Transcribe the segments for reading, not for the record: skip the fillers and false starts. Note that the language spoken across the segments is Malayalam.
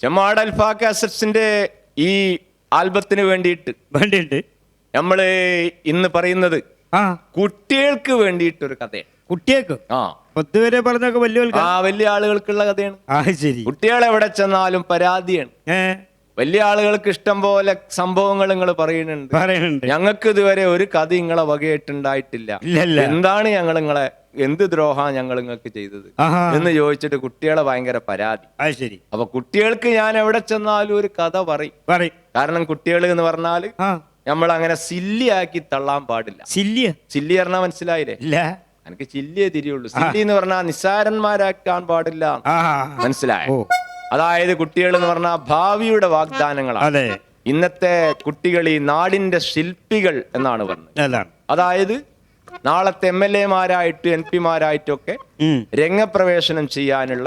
ചെമ്മാട് അൽഫ കാസറ്റ്സിന്റെ ഈ ആൽബത്തിന് വേണ്ടിയിട്ട് നമ്മള് ഇന്ന് പറയുന്നത് കുട്ടികൾക്ക് വേണ്ടിയിട്ടൊരു കഥയാണ്. കുട്ടികൾക്ക് പൊതുവരെ പറഞ്ഞൊക്കെ വലിയ ആളുകൾക്കുള്ള കഥയാണ്. ശരി. കുട്ടികൾ എവിടെ ചെന്നാലും പരാതിയാണ്. വലിയ ആളുകൾക്ക് ഇഷ്ടം പോലെ സംഭവങ്ങൾ നിങ്ങൾ പറയുന്നുണ്ട്. ഞങ്ങൾക്ക് ഇതുവരെ ഒരു കഥ നിങ്ങളെ വകയായിട്ടുണ്ടായിട്ടില്ല. എന്താണ് ഞങ്ങൾ നിങ്ങളെ എന്ത് ദ്രോഹ ഞങ്ങൾ നിങ്ങൾക്ക് ചെയ്തത് എന്ന് ചോദിച്ചിട്ട് കുട്ടികളെ ഭയങ്കര പരാതി. ശരി. അപ്പൊ കുട്ടികൾക്ക് ഞാൻ എവിടെ ചെന്നാലും ഒരു കഥ പറയും. കാരണം കുട്ടികൾ എന്ന് പറഞ്ഞാല് നമ്മൾ അങ്ങനെ സില്ലിയാക്കി തള്ളാൻ പാടില്ല. സില്ലി പറഞ്ഞാൽ മനസ്സിലായില്ലേ? എനിക്ക് ചില്ലിയെ തിരിയുള്ളൂ. സില്ലി എന്ന് പറഞ്ഞാൽ നിസ്സാരന്മാരാക്കാൻ പാടില്ല. മനസ്സിലായോ? അതായത് കുട്ടികൾ എന്ന് പറഞ്ഞാൽ ഭാവിയുടെ വാഗ്ദാനങ്ങളാണ്. ഇന്നത്തെ കുട്ടികൾ ഈ നാടിന്റെ ശില്പികൾ എന്നാണ് പറഞ്ഞത്. അതായത് നാളത്തെ MLA-മാരായിട്ട് MP-മാരായിട്ടൊക്കെ രംഗപ്രവേശനം ചെയ്യാനുള്ള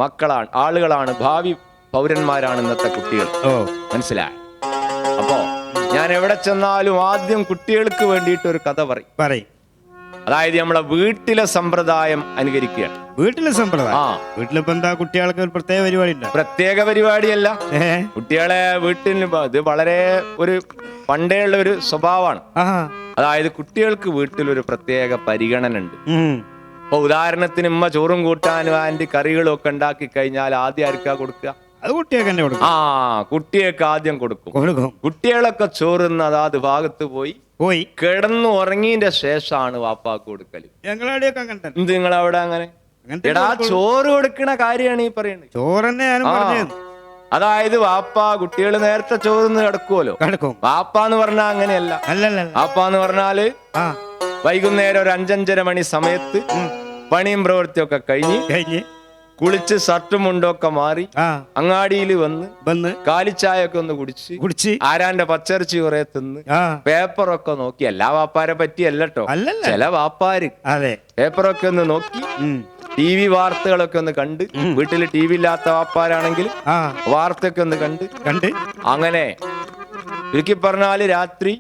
മക്കളാണ്, ആളുകളാണ്, ഭാവി പൗരന്മാരാണ് ഇന്നത്തെ കുട്ടികൾ. മനസ്സിലായി? അപ്പോ ഞാൻ എവിടെ ചെന്നാലും ആദ്യം കുട്ടികൾക്ക് വേണ്ടിയിട്ട് ഒരു കഥ പറയും. അതായത് നമ്മളെ വീട്ടിലെ സമ്പ്രദായം അനുകരിക്കുകയാണ്. വീട്ടിലിപ്പോ എന്താ കുട്ടികൾക്ക് ഒരു പ്രത്യേക പരിപാടി? പ്രത്യേക പരിപാടിയല്ല. കുട്ടികളെ വീട്ടിൽ ഇത് വളരെ ഒരു പണ്ടേ ഉള്ള ഒരു സ്വഭാവമാണ്. അതായത് കുട്ടികൾക്ക് വീട്ടിലൊരു പ്രത്യേക പരിഗണന ഉണ്ട്. ഇപ്പൊ ഉദാഹരണത്തിന് ഉമ്മ ചോറും കൂട്ടാനും ആൻറ്റി കറികളും ഒക്കെ ഉണ്ടാക്കി കഴിഞ്ഞാൽ ആദ്യം ആർക്കാ കൊടുക്കുക? അത് കുട്ടികൾക്ക് കുട്ടികൾക്ക് ആദ്യം കൊടുക്കും. കുട്ടികളൊക്കെ ചോറുന്ന അതാത് ഭാഗത്ത് പോയി കിടന്നു ഉറങ്ങിയതിന്റെ ശേഷമാണ് വാപ്പാക്ക് കൊടുക്കല്. എന്ത് നിങ്ങളവിടെ അങ്ങനെ? എടാ ചോറ് കൊടുക്കണ കാര്യമാണ് ഈ പറയുന്നത്. അതായത് വാപ്പ കുട്ടികൾ നേരത്തെ ചോറിന്ന് കിടക്കുമല്ലോ. വാപ്പാന്ന് പറഞ്ഞാൽ അങ്ങനെയല്ല. വാപ്പാന്ന് പറഞ്ഞാല് വൈകുന്നേരം ഒരു 5-5:30 മണി സമയത്ത് പണിയും പ്രവൃത്തിയൊക്കെ കഴിഞ്ഞ് കുളിച്ച് ഷർട്ടും മുണ്ടൊക്കെ മാറി അങ്ങാടിയിൽ വന്ന് കാലിച്ചായൊക്കെ ഒന്ന് കുടിച്ച് ആരാന്റെ പച്ചറിച്ച് കുറെ തിന്ന് പേപ്പറൊക്കെ നോക്കി. എല്ലാ വാപ്പാരെ പറ്റിയല്ലോ, ചില വാപ്പാര് പേപ്പറൊക്കെ ഒന്ന് നോക്കി TV വാർത്തകളൊക്കെ ഒന്ന് കണ്ട്, വീട്ടില് TV ഇല്ലാത്ത വാപ്പാരാണെങ്കിൽ വാർത്തയൊക്കെ ഒന്ന് കണ്ട് അങ്ങനെ ചുരുക്കി പറഞ്ഞാല് രാത്രി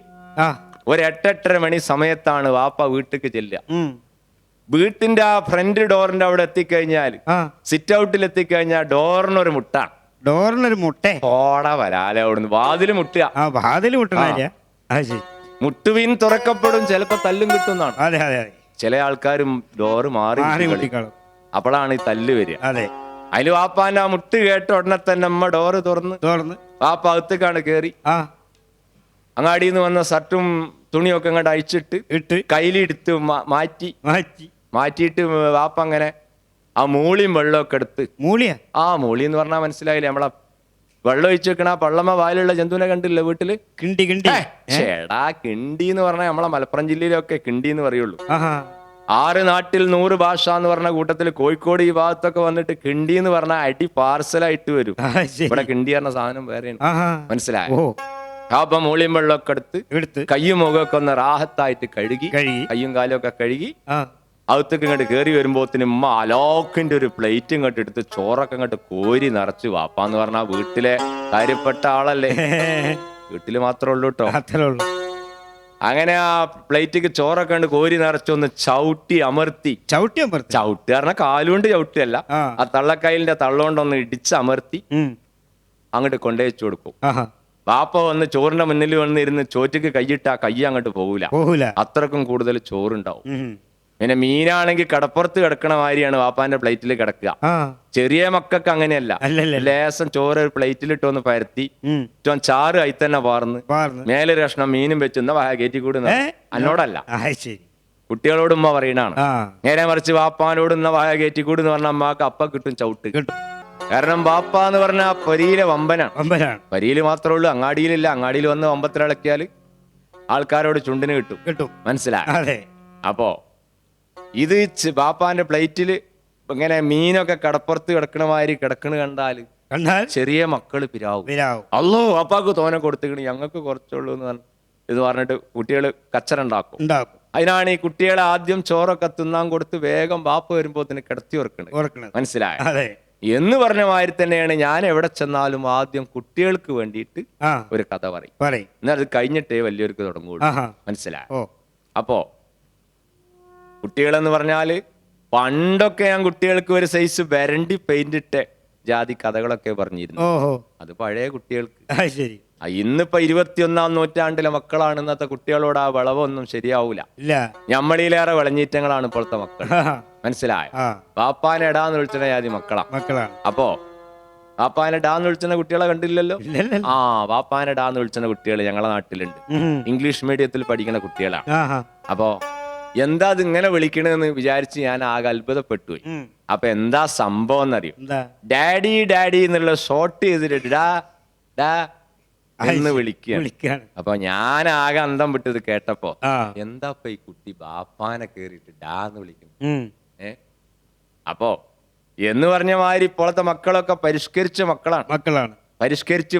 ഒരു 8-8:30 മണി സമയത്താണ് വാപ്പ വീട്ടിലേക്ക് ചെല്ലുക. വീട്ടിന്റെ ആ ഫ്രണ്ട് ഡോറിന്റെ അവിടെ എത്തിക്കഴിഞ്ഞാൽ, സിറ്റ് ഔട്ടിൽ എത്തിക്കഴിഞ്ഞാൽ ഡോറിനൊരു മുട്ട ഓട വരാലെ അവിടുന്ന് വാതില് മുട്ടുക. മുട്ടുവീൻ തുറക്കപ്പെടും, ചിലപ്പോ തല്ലും കിട്ടുന്നതാണ്. ചില ആൾക്കാരും ഡോറ് മാറി അപ്പോഴാണ് ഈ തല്ല് വരിക. അതില് വാപ്പാന്റെ ആ മുട്ട് കേട്ട ഉടനെ തന്നെ അമ്മ ഡോറ് തുറന്ന് വാപ്പ അകത്തേക്കാണ് കേറി അങ്ങാടിയിൽ നിന്ന് വന്ന ഷർട്ടും തുണിയൊക്കെ അങ്ങോട്ട് അഴിച്ചിട്ട് കയ്യിലെടുത്ത് മാറ്റിയിട്ട് വാപ്പ അങ്ങനെ ആ മൂളിയും വെള്ളമൊക്കെ എടുത്ത് മൂളി എന്ന് പറഞ്ഞാൽ മനസ്സിലായില്ലേ? നമ്മളെ വെള്ളം ഒഴിച്ചു വെക്കണ ആ പള്ളമ്മ വായിലുള്ള ജന്തുവിനെ കണ്ടില്ല വീട്ടില്? ചേടാ കിണ്ടി എന്ന് പറഞ്ഞാൽ നമ്മളെ മലപ്പുറം ജില്ലയിലൊക്കെ കിണ്ടി എന്ന് പറയുള്ളൂ. 6 നാട്ടിൽ 100 ഭാഷ എന്ന് പറഞ്ഞ കൂട്ടത്തിൽ കോഴിക്കോട് ഈ ഭാഗത്തൊക്കെ വന്നിട്ട് കിണ്ടി എന്ന് പറഞ്ഞാൽ അടി പാർസലായിട്ട് വരും. ഇവിടെ കിണ്ടി പറഞ്ഞ സാധനം വേറെയാണ്. മനസ്സിലായോ? അപ്പൊ മൂളിയും വെള്ളമൊക്കെ എടുത്ത് കയ്യും മുഖമൊക്കെ ഒന്ന് റാഹത്തായിട്ട് കഴുകി കയ്യും കാലും ഒക്കെ കഴുകി അകത്തേക്ക് ഇങ്ങോട്ട് കയറി വരുമ്പോത്തിന് ഉമ്മ അലോക്കിന്റെ ഒരു പ്ലേറ്റ് ഇങ്ങോട്ട് എടുത്ത് ചോറൊക്കെ ഇങ്ങോട്ട് കോരി നിറച്ച്. വാപ്പാന്ന് പറഞ്ഞാൽ വീട്ടിലെ കാര്യപ്പെട്ട ആളല്ലേ, വീട്ടില് മാത്രമേ ഉള്ളൂ കേട്ടോ. അങ്ങനെ ആ പ്ലേറ്റിക്ക് ചോറൊക്കെ കണ്ട് കോരി നിറച്ചൊന്ന് ചവിട്ടി അമർത്തി പറഞ്ഞാൽ കാലുകൊണ്ട് ചവിട്ടിയല്ല, ആ തള്ളക്കൈലിന്റെ തള്ളോണ്ടൊന്ന് ഇടിച്ചമർത്തി അങ്ങോട്ട് കൊണ്ടുവച്ചു കൊടുക്കും. വാപ്പ വന്ന് ചോറിന്റെ മുന്നിൽ വന്നിരുന്ന് ചോറ്റക്ക് കൈയിട്ടാ കൈ അങ്ങോട്ട് പോകൂല. അത്രക്കും കൂടുതൽ ചോറുണ്ടാവും. പിന്നെ മീനാണെങ്കിൽ കടപ്പുറത്ത് കിടക്കണ മാതിരിയാണ് വാപ്പാന്റെ പ്ലേറ്റിൽ കിടക്കുക. ചെറിയ മക്കൾക്ക് അങ്ങനെയല്ല. ലേസം ചോറ് ഒരു പ്ലേറ്റിലിട്ട് ഒന്ന് പരത്തി ചാറ് ആയി തന്നെ പാർന്ന് മേലെ കഷ്ണം മീനും വെച്ചെന്ന വായ കയറ്റി കൂടുന്ന എന്നോടല്ല, കുട്ടികളോട് ഉമ്മ പറയണാണ്. നേരെ മറിച്ച് വാപ്പാനോട് വായ കയറ്റി കൂടുന്ന് പറഞ്ഞ അമ്മക്ക് അപ്പ കിട്ടും ചവിട്ട്. കാരണം ബാപ്പ എന്ന് പറഞ്ഞ പരിയിലെ വമ്പനാണ്. പരിയില് മാത്രമേ ഉള്ളൂ, അങ്ങാടിയിലില്ല. അങ്ങാടിയിൽ വന്ന് വമ്പത്തിലിളക്കിയാല് ആൾക്കാരോട് ചുണ്ടിന് കിട്ടും. മനസ്സിലായി? അപ്പോ ഇത് ബാപ്പാന്റെ പ്ലേറ്റില് ഇങ്ങനെ മീനൊക്കെ കടപ്പുറത്ത് കിടക്കണ മാതിരി കിടക്കണ കണ്ടാൽ ചെറിയ മക്കള് പിരാവും. അല്ലോ വാപ്പാക്ക് തോനെ കൊടുത്തിക്കണ്, ഞങ്ങൾക്ക് കുറച്ചുള്ളൂ എന്ന് പറഞ്ഞിട്ട് കുട്ടികള് കച്ചറുണ്ടാക്കും. അതിനാണ് ഈ കുട്ടികളെ ആദ്യം ചോറൊക്കെ തിന്നാൻ കൊടുത്ത് വേഗം ബാപ്പ വരുമ്പോ തന്നെ കിടത്തി ഓർക്കണത്. മനസ്സിലായ? എന്ന് പറഞ്ഞ മാതിരി തന്നെയാണ് ഞാൻ എവിടെ ചെന്നാലും ആദ്യം കുട്ടികൾക്ക് വേണ്ടിയിട്ട് ഒരു കഥ പറയും. എന്നാൽ അത് കഴിഞ്ഞിട്ടേ വലിയവർക്ക് തുടങ്ങുള്ളൂ. മനസ്സിലായോ? അപ്പോ കുട്ടികളെന്ന് പറഞ്ഞാല് പണ്ടൊക്കെ ഞാൻ കുട്ടികൾക്ക് ഒരു സൈസ് വരണ്ടി പെയിന്റ് ഇട്ട് ജാതി കഥകളൊക്കെ പറഞ്ഞിരുന്നു. ഓഹോ, അത് പഴയ കുട്ടികൾക്ക്. ശരി. ഇന്നിപ്പോ 21-ാം നൂറ്റാണ്ടിലെ മക്കളാണ് ഇന്നത്തെ കുട്ടികളോട് ആ വിളവൊന്നും ശരിയാവൂല. ഇല്ല, ഞമ്മളിലേറെ വിളഞ്ഞീറ്റങ്ങളാണ് ഇപ്പോഴത്തെ മക്കൾ. മനസ്സിലായോ? പാപ്പാനെ എടാന്ന് വിളിച്ചിട്ട് ജാതി മക്കളാണ്. അപ്പോ പാപ്പാനെ ഡാന്ന് വിളിച്ചുന്ന കുട്ടികളെ കണ്ടില്ലല്ലോ. ആ, പാപ്പാനെ ഡാന്ന് വിളിച്ചുന്ന കുട്ടികൾ ഞങ്ങളെ നാട്ടിലുണ്ട്. ഇംഗ്ലീഷ് മീഡിയത്തിൽ പഠിക്കുന്ന കുട്ടികളാണ്. അപ്പോ എന്താ അത് ഇങ്ങനെ വിളിക്കണെന്ന് വിചാരിച്ച് ഞാൻ ആകെ അത്ഭുതപ്പെട്ടു. അപ്പൊ എന്താ സംഭവം എന്നറിയും? ഡാഡി ഡാഡി എന്നുള്ള ഷോർട്ട് ചെയ്തിട്ട് ഡാ ഡാ എന്ന് വിളിക്കുകയാണ്. അപ്പൊ ഞാൻ ആകെ അന്തം വിട്ടത് കേട്ടപ്പോ, എന്താ ഈ കുട്ടി ബാപ്പാനെ കേറിയിട്ട് ഡാന്ന് വിളിക്കുന്നു? അപ്പോ എന്ന് പറഞ്ഞ മാതിരി ഇപ്പോഴത്തെ മക്കളൊക്കെ പരിഷ്കരിച്ച മക്കളാണ്. പരിഷ്കരിച്ച്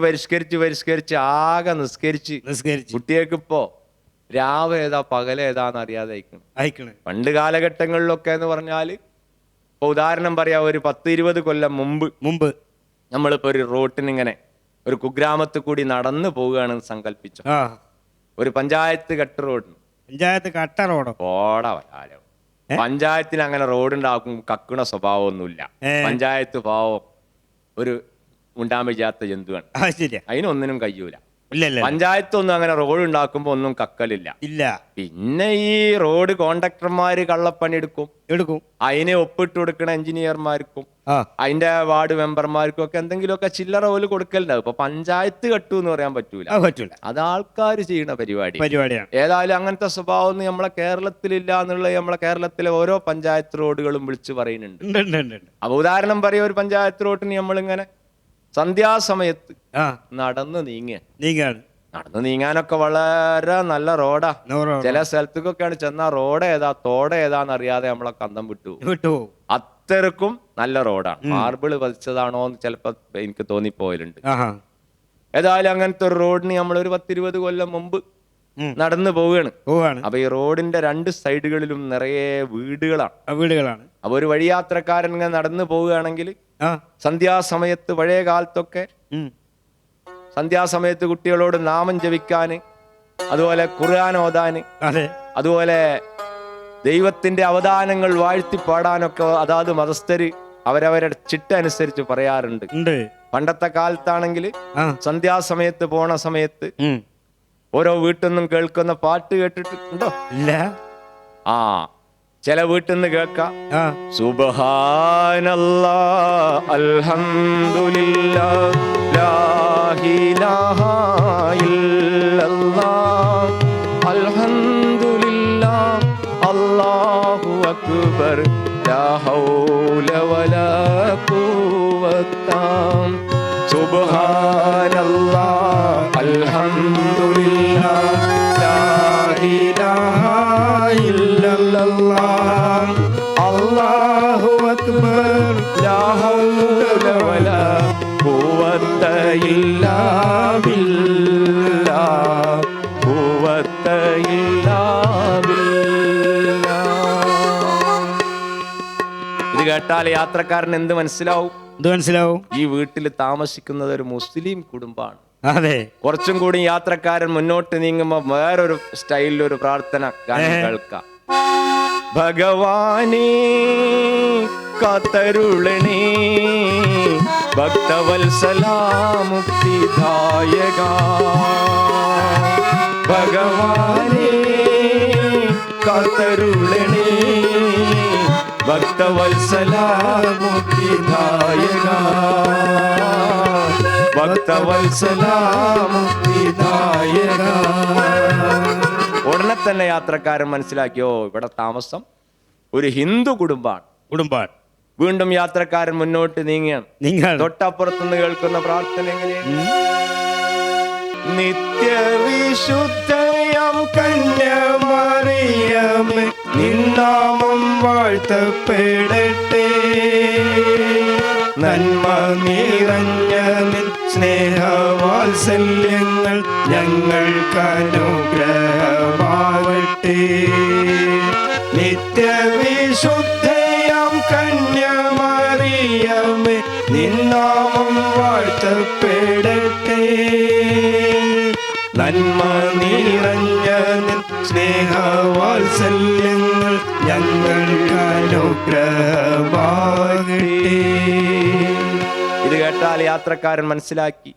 ആകെ നിസ്കരിച്ച് കുട്ടികൾക്ക് ഇപ്പോ രാവ് ഏതാ പകലേതാന്ന് അറിയാതെ അയക്കണം. പണ്ട് കാലഘട്ടങ്ങളിലൊക്കെ എന്ന് പറഞ്ഞാല് ഇപ്പൊ ഉദാഹരണം പറയാ, ഒരു 10-20 കൊല്ലം മുമ്പ് നമ്മളിപ്പോ ഒരു റോട്ടിനിങ്ങനെ ഒരു കുഗ്രാമത്തിൽ കൂടി നടന്നു പോവുകയാണെന്ന് സങ്കല്പിച്ചു. ഒരു പഞ്ചായത്ത് കട്ട് റോഡോ ഓടാ വരാലോ. പഞ്ചായത്തിന് അങ്ങനെ റോഡുണ്ടാക്കും കക്കണ സ്വഭാവമൊന്നുമില്ല. പഞ്ചായത്ത് പാവം ഒരു ഉണ്ടാമില്ലാത്ത ജന്തുവാണ്. അതിനൊന്നിനും കഴിയൂല. പഞ്ചായത്തൊന്നും അങ്ങനെ റോഡ് ഉണ്ടാക്കുമ്പോ ഒന്നും കക്കലില്ല. പിന്നെ ഈ റോഡ് കോൺട്രാക്ടർമാര് കള്ളപ്പണി എടുക്കും. അതിനെ ഒപ്പിട്ട് കൊടുക്കണ എഞ്ചിനീയർമാർക്കും അതിന്റെ വാർഡ് മെമ്പർമാർക്കും ഒക്കെ എന്തെങ്കിലുമൊക്കെ ചില്ലറ പോലും കൊടുക്കലുണ്ടാവും. ഇപ്പൊ പഞ്ചായത്ത് കെട്ടു എന്ന് പറയാൻ പറ്റൂല. അത് ആൾക്കാർ ചെയ്യുന്ന പരിപാടിയാണ്. ഏതായാലും അങ്ങനത്തെ സ്വഭാവം ഒന്നും നമ്മളെ കേരളത്തിലില്ല എന്നുള്ളത് നമ്മളെ കേരളത്തിലെ ഓരോ പഞ്ചായത്ത് റോഡുകളും വിളിച്ചു പറയുന്നുണ്ട്. അപ്പൊ ഉദാഹരണം പറയാ, ഒരു പഞ്ചായത്ത് റോഡിന് നമ്മളിങ്ങനെ സന്ധ്യാസമയത്ത് നടന്നു നീങ്ങാനൊക്കെ വളരെ നല്ല റോഡാ. ചില സ്ഥലത്തേക്കൊക്കെയാണ് ചെന്നാ റോഡ് ഏതാ തോട് ഏതാന്ന് അറിയാതെ നമ്മളൊക്കെ അന്തം വിട്ടു. അത്രക്കും നല്ല റോഡാണ്. മാർബിള് പതിച്ചതാണോ എന്ന് ചിലപ്പോ എനിക്ക് തോന്നിപ്പോയിട്ടുണ്ട്. ഏതായാലും അങ്ങനത്തെ ഒരു റോഡിന് നമ്മളൊരു 10-20 കൊല്ലം മുമ്പ് നടന്നു പോവുകയാണ്. അപ്പൊ ഈ റോഡിന്റെ 2 സൈഡുകളിലും നിറയെ വീടുകളാണ്. അപ്പൊ ഒരു വഴിയാത്രക്കാരൻ ഇങ്ങനെ നടന്നു പോവുകയാണെങ്കിൽ സന്ധ്യാസമയത്ത്, പഴയ കാലത്തൊക്കെ സന്ധ്യാസമയത്ത് കുട്ടികളോട് നാമം ജപിക്കാന്, അതുപോലെ ഖുർആൻ ഓതാന്, അതുപോലെ ദൈവത്തിന്റെ അവദാനങ്ങൾ വാഴ്ത്തി പാടാനൊക്കെ അതാത് മതസ്ഥര് അവരവരുടെ ചിട്ട അനുസരിച്ച് പറയാറുണ്ട്. പണ്ടത്തെ കാലത്താണെങ്കിൽ സന്ധ്യാസമയത്ത് പോണ സമയത്ത് ഓരോ വീട്ടിൽ നിന്നും കേൾക്കുന്ന പാട്ട് കേട്ടിട്ടുണ്ടോ? ഇല്ല. ചില വീട്ടിൽ നിന്ന് കേൾക്കാം, സുബ്ഹാനല്ലാഹ് അൽഹംദുലില്ലാഹ് ലാ ഇലാഹ ഇല്ലല്ലാഹ് അൽഹംദുലില്ലാഹ് അല്ലാഹു അക്ബർ ലാ ഹൗല വലാ ഖുവത സുബ്ഹാനല്ലാഹ് അൽഹംദുലില്ലാഹ് ലാ ഇലാഹ ഇല്ലല്ലാഹ് അല്ലാഹു അക്ബർ ലാ ഹൗല വലാ ഖുവത ഇല്ലാ ബില്ലാഹ് ഖുവത ഇല്ലാ ബില്ലാഹ്. ഇത് കേട്ടാൽ യാത്രക്കാരൻ എന്ത് മനസ്സിലാവും? ഈ വീട്ടിൽ താമസിക്കുന്നത് ഒരു മുസ്ലിം കുടുംബമാണ്. കുറച്ചും കൂടി യാത്രക്കാരൻ മുന്നോട്ട് നീങ്ങുമ്പോ വേറൊരു സ്റ്റൈലിൽ ഒരു പ്രാർത്ഥന കേൾക്കാം. ഭഗവാനേ കാത്തരുളണേ ഭക്തവത്സലാ മുക്തിദായക ഭഗവാനേ കാത്തരുളണേ ഭക്തവത്സലാ മുക്തിദായക ഭക്തവത്സലാ മുക്തിദായക. ഉടനെ തന്നെ യാത്രക്കാരൻ മനസ്സിലാക്കിയോ ഇവിടെ താമസം ഒരു ഹിന്ദു കുടുംബാണ്. വീണ്ടും യാത്രക്കാരൻ മുന്നോട്ട് നീങ്ങുകയാണ്. തൊട്ടപ്പുറത്തുനിന്ന് കേൾക്കുന്ന പ്രാർത്ഥന എങ്ങനെയാണ്? നിത്യവിശുദ്ധയാം കന്യാമറിയമേ നിന്നാമം വാഴ്ത്തപ്പെടട്ടെ. നന്മ നിറഞ്ഞ നിൻ സ്നേഹവാത്സല്യങ്ങൾ ഞങ്ങൾക്കനുഗ്രഹമാവട്ടെ. നിത്യവിശുദ്ധയാം കന്യാമറിയമേ നിന്നാമം വാഴ്ത്തപ്പെടട്ടെ. നന്മ നിറഞ്ഞ നിൻ സ്നേഹവാത്സല്യങ്ങൾ ഞങ്ങൾക്കനുഗ്രഹമാകട്ടെ. യാത്രക്കാരൻ മനസ്സിലാക്കി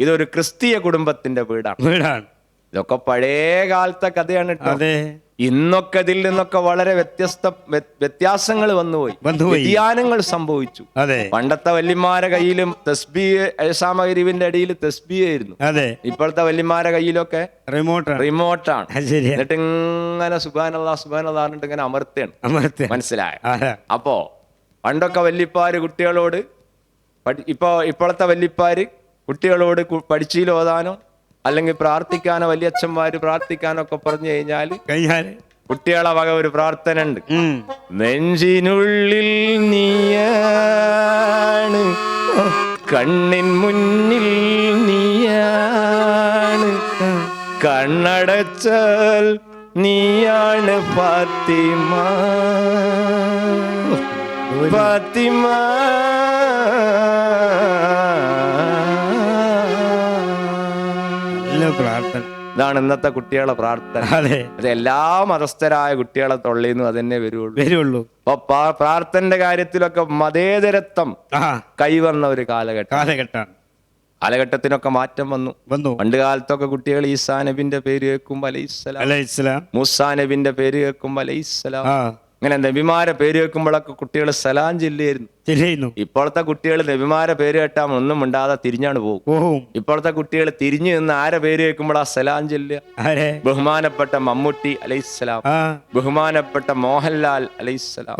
ഇതൊരു ഇതൊരു ക്രിസ്തീയ കുടുംബത്തിന്റെ വീടാണ്. വീടാണ്. ഇതൊക്കെ പഴയ കാലത്തെ കഥയാണ് കേട്ടോ. അതെ. ഇന്നൊക്കെ ഇതിൽ നിന്നൊക്കെ വളരെ വ്യത്യാസങ്ങൾ വന്നുപോയി, വ്യതിയാനങ്ങൾ സംഭവിച്ചു. അതെ. പണ്ടത്തെ വല്യമാരെ കയ്യിലും തസ്ബീഹ് എഴുസാമഗരീബിന്റെ അടിയിൽ തസ്ബീഹ് ആയിരുന്നു. അതെ. ഇപ്പോഴത്തെ വല്യമാരെ കയ്യിലൊക്കെ റിമോട്ടാണ്. എന്നിട്ട് ഇങ്ങനെ സുബ്ഹാനല്ലാഹ് ഇങ്ങനെ അമർത്തേണ്. മനസ്സിലായ? അപ്പോ പണ്ടൊക്കെ വല്യപ്പാര് കുട്ടികളോട് ഇപ്പോഴത്തെ വല്യപ്പാര് കുട്ടികളോട് പഠിച്ചിൽ ഓതാനോ അല്ലെങ്കിൽ പ്രാർത്ഥിക്കാനോ വലിയച്ഛന്മാര് പ്രാർത്ഥിക്കാനോ ഒക്കെ പറഞ്ഞു കഴിഞ്ഞാല് കുട്ടികളെ വക ഒരു പ്രാർത്ഥന ഉണ്ട്. നെഞ്ചിനുള്ളിൽ നീയാണ്, കണ്ണിൻ മുന്നിൽ നീയാണ്, കണ്ണടച്ചാൽ നീയാണ് ഫാത്തിമ, ഫാത്തിമ. ഇതാണ് ഇന്നത്തെ കുട്ടികളെ പ്രാർത്ഥന. അത് എല്ലാ മതസ്ഥരായ കുട്ടികളെ തൊള്ളിന്ന് അതന്നെ വരുള്ളൂ. അപ്പൊ പ്രാർത്ഥനയുടെ കാര്യത്തിലൊക്കെ മതേതരത്വം കൈവന്ന ഒരു കാലഘട്ടത്തിനൊക്കെ മാറ്റം വന്നു. പണ്ട് കാലത്തൊക്കെ കുട്ടികൾ ഈസാ നബിന്റെ പേര് കേൾക്കുമ്പോ അലൈഹിസ്സലാം, മൂസാ നബിന്റെ പേര് കേൾക്കുമ്പോ അലൈഹിസ്സലാം, അങ്ങനെ നബിമാരെ പേര് കേൾക്കുമ്പോഴൊക്കെ കുട്ടികൾ സലാം ചെല്ലിയിരുന്നു. ഇപ്പോഴത്തെ കുട്ടികൾ നബിമാരെ പേര് കേട്ടാൽ ഒന്നും മിണ്ടാതെ തിരിഞ്ഞാണ് പോകും. ഇപ്പോഴത്തെ കുട്ടികൾ തിരിഞ്ഞു നിന്ന് ആരെ പേര് കേൾക്കുമ്പോൾ ആ സലാം ചെല്ലുക. ബഹുമാനപ്പെട്ട മമ്മൂട്ടി അലൈഹിസ്സലാം, ബഹുമാനപ്പെട്ട മോഹൻലാൽ അലൈഹിസ്സലാം,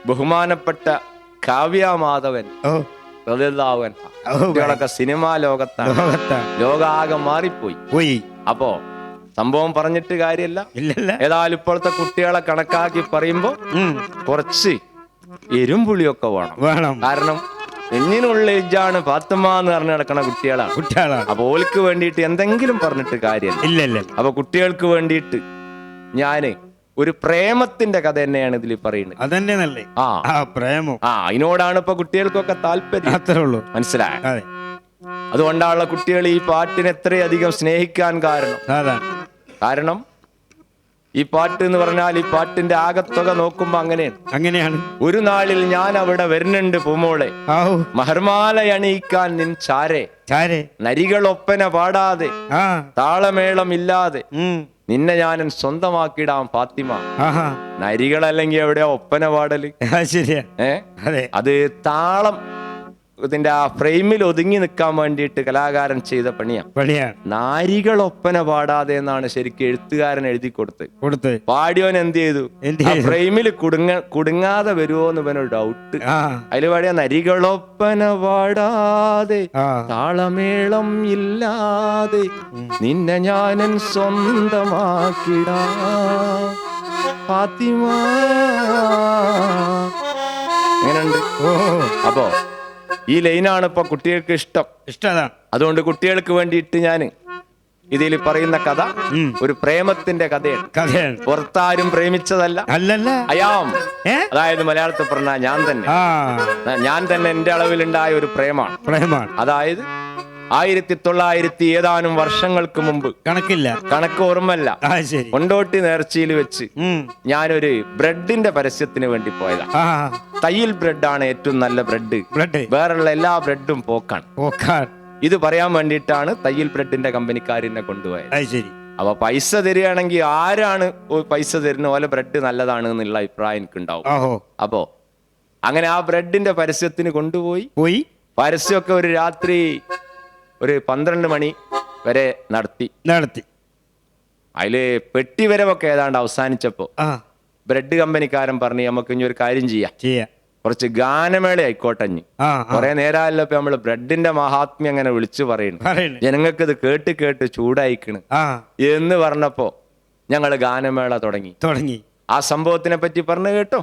ബഹുമാനപ്പെട്ട കാവ്യ മാധവൻ കുട്ടികളൊക്കെ സിനിമാ ലോകത്താണ്. ലോകാകെ മാറിപ്പോയി. അപ്പോ സംഭവം പറഞ്ഞിട്ട് കാര്യമല്ല. ഏതായാലും ഇപ്പോഴത്തെ കുട്ടികളെ കണക്കാക്കി പറയുമ്പോ കുറച്ച് എരുമ്പുളിയൊക്കെ വേണം. കാരണം എങ്ങിനുള്ള ഏജാണ് ഫാത്തിമ എന്ന് പറഞ്ഞു നടക്കണ കുട്ടികളാണ്. അപ്പൊ ഓൾക്ക് വേണ്ടിയിട്ട് എന്തെങ്കിലും പറഞ്ഞിട്ട് കാര്യമില്ല. അപ്പൊ കുട്ടികൾക്ക് വേണ്ടിയിട്ട് ഞാന് ഒരു പ്രേമത്തിന്റെ കഥ തന്നെയാണ് ഇതിൽ പറയുന്നത്. അതിനോടാണ് ഇപ്പൊ കുട്ടികൾക്കൊക്കെ താല്പര്യം. മനസ്സിലായ? അതുകൊണ്ടാണ് കുട്ടികൾ ഈ പാട്ടിനെ എത്രയധികം സ്നേഹിക്കാൻ കാരണം ഈ പാട്ട് എന്ന് പറഞ്ഞാൽ ഈ പാട്ടിന്റെ ആകത്തുക നോക്കുമ്പോ അങ്ങനെയാണ്. ഒരു നാളിൽ ഞാൻ അവിടെ വരുന്നുണ്ട് പൂമോളെ, മഹർമാല അണിയിക്കാൻ നിൻ ചാരെ, നരികളൊപ്പന പാടാതെ താളമേളം ഇല്ലാതെ നിന്നെ ഞാൻ സ്വന്തമാക്കിയിടാം ഫാത്തിമ. നരികളല്ലെങ്കിൽ എവിടെയാ ഒപ്പന പാടല്? അത് താളം ഇതിന്റെ ആ ഫ്രെയിമിൽ ഒതുങ്ങി നിൽക്കാൻ വേണ്ടിയിട്ട് കലാകാരൻ ചെയ്ത പണിയാണ്. നാരികളൊപ്പന പാടാതെ എന്നാണ് ശരിക്കും എഴുത്തുകാരൻ എഴുതി കൊടുത്ത്. പാടിയോൻ എന്ത് ചെയ്തു? ഫ്രെയിമിൽ കുടുങ്ങാതെ വരുമോ എന്ന് ഇവനൊരു ഡൗട്ട്. അതിൽ പാടിയ നരികളൊപ്പന പാടാതെ താളമേളം ഇല്ലാതെ നിന്നെ ഞാനൻ സ്വന്തമാക്കിടാ ഫാത്തിമ. എങ്ങനെയുണ്ട്? അപ്പോ ഈ ലൈനാണ് ഇപ്പൊ കുട്ടികൾക്ക് ഇഷ്ടം. അതുകൊണ്ട് കുട്ടികൾക്ക് വേണ്ടിയിട്ട് ഞാൻ ഇതിൽ പറയുന്ന കഥ ഒരു പ്രേമത്തിന്റെ കഥയാണ്. പുറത്താരും പ്രേമിച്ചതല്ല. അതായത് മലയാളത്തിൽ പറഞ്ഞാൽ ഞാൻ തന്നെ എന്റെ അളവിലുണ്ടായ ഒരു പ്രേമാണ്. അതായത് 1900 ഏതാനും വർഷങ്ങൾക്ക് മുമ്പ്, കണക്ക് ഓർമ്മല്ല, കൊണ്ടോട്ടി നേർച്ചയിൽ വെച്ച് ഞാനൊരു ബ്രെഡിന്റെ പരസ്യത്തിന് വേണ്ടി പോയതാ. തയ്യിൽ ബ്രെഡാണ് ഏറ്റവും നല്ല ബ്രെഡ്, വേറെയുള്ള എല്ലാ ബ്രെഡും പോക്കാണ്. ഇത് പറയാൻ വേണ്ടിയിട്ടാണ് തയ്യിൽ ബ്രെഡിന്റെ കമ്പനിക്കാരനെ കൊണ്ടുപോയത്. അപ്പൊ പൈസ തരികയാണെങ്കിൽ ആരാണ് പൈസ തരുന്ന പോലെ ബ്രെഡ് നല്ലതാണ് എന്നുള്ള അഭിപ്രായം എനിക്കുണ്ടാവും. അപ്പോ അങ്ങനെ ആ ബ്രെഡിന്റെ പരസ്യത്തിന് കൊണ്ടുപോയി. പരസ്യമൊക്കെ ഒരു രാത്രി ഒരു 12 മണി വരെ നടത്തി. അതില് പെട്ടിവരവൊക്കെ ഏതാണ്ട് അവസാനിച്ചപ്പോ ബ്രെഡ് കമ്പനിക്കാരൻ പറഞ്ഞു നമുക്ക് ഇനി ഒരു കാര്യം ചെയ്യാം, കുറച്ച് ഗാനമേള ആയിക്കോട്ടെ. കുറെ നേരമല്ലോ ഇപ്പൊ നമ്മള് ബ്രെഡിന്റെ മഹാത്മ്യം അങ്ങനെ വിളിച്ചു പറയുന്നു, ജനങ്ങൾക്ക് ഇത് കേട്ട് ചൂടായിക്കണ് എന്ന് പറഞ്ഞപ്പോ ഞങ്ങള് ഗാനമേള തുടങ്ങി. ആ സംഭവത്തിനെ പറ്റി പറഞ്ഞു കേട്ടോ.